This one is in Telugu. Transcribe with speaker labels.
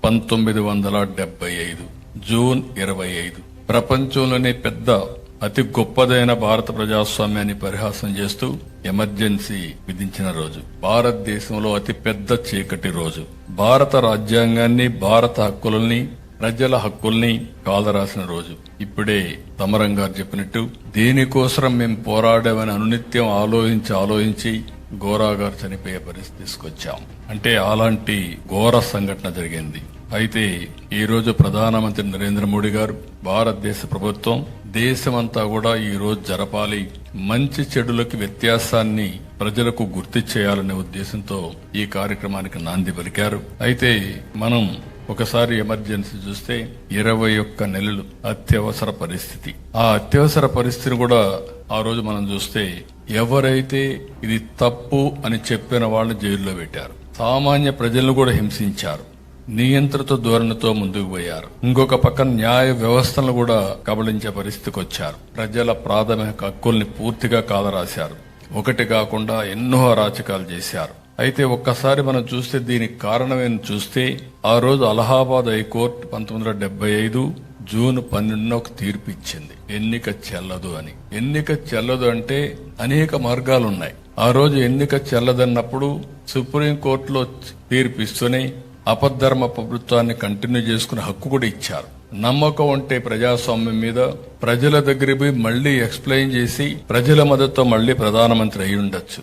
Speaker 1: 1975 జూన్ 25 ప్రపంచంలోనే పెద్ద అతి గొప్పదైన భారత ప్రజాస్వామ్యాన్ని పరిహాసం చేస్తూ ఎమర్జెన్సీ విధించిన రోజు. భారతదేశంలో అతి పెద్ద చీకటి రోజు. భారత రాజ్యాంగాన్ని, భారత హక్కులని, ప్రజల హక్కుల్ని కాలరాసిన రోజు. ఇప్పుడే తమరం గారు చెప్పినట్టు దీనికోసం మేము పోరాడామని అనునిత్యం ఆలోచించి గోరా గారు చనిపోయే పరిస్థితి తీసుకొచ్చాం. అంటే అలాంటి ఘోర సంఘటన జరిగింది. అయితే ఈ రోజు ప్రధానమంత్రి నరేంద్ర మోడీ గారు, భారతదేశ ప్రభుత్వం, దేశమంతా కూడా ఈ రోజు జరపాలి, మంచి చెడులకి వ్యత్యాసాన్ని ప్రజలకు గుర్తు చేయాలనే ఉద్దేశంతో ఈ కార్యక్రమానికి నాంది పలికారు. అయితే మనం ఒకసారి ఎమర్జెన్సీ చూస్తే 21 నెలలు అత్యవసర పరిస్థితి. ఆ అత్యవసర పరిస్థితిని కూడా ఆ రోజు మనం చూస్తే ఎవరైతే ఇది తప్పు అని చెప్పిన వాళ్ళని జైల్లో పెట్టారు. సామాన్య ప్రజలను కూడా హింసించారు. నియంత్రిత ధోరణితో ముందుకు పోయారు. ఇంకొక పక్కన న్యాయ వ్యవస్థలను కూడా కబళించే పరిస్థితికి వచ్చారు. ప్రజల ప్రాథమిక హక్కుల్ని పూర్తిగా కాలరాశారు. ఒకటి కాకుండా ఎన్నో అరాచకాలు చేశారు. అయితే ఒక్కసారి మనం చూస్తే దీనికి కారణమేని చూస్తే ఆ రోజు అలహాబాద్ హైకోర్టు 1975 జూన్ 12 ఒక తీర్పు ఇచ్చింది, ఎన్నిక చెల్లదు అని. ఎన్నిక చెల్లదు అంటే అనేక మార్గాలు ఉన్నాయి. ఆ రోజు ఎన్నిక చెల్లదన్నప్పుడు సుప్రీంకోర్టులో తీర్పు ఇస్తూనే అపధర్మ ప్రభుత్వాన్ని కంటిన్యూ చేసుకునే హక్కు కూడా ఇచ్చారు. నమ్మకం ఉంటే ప్రజాస్వామ్యం మీద ప్రజల దగ్గరికి పోయి మళ్లీ ఎక్స్ప్లెయిన్ చేసి ప్రజల మద్దతుతో మళ్లీ ప్రధానమంత్రి అయి ఉండొచ్చు.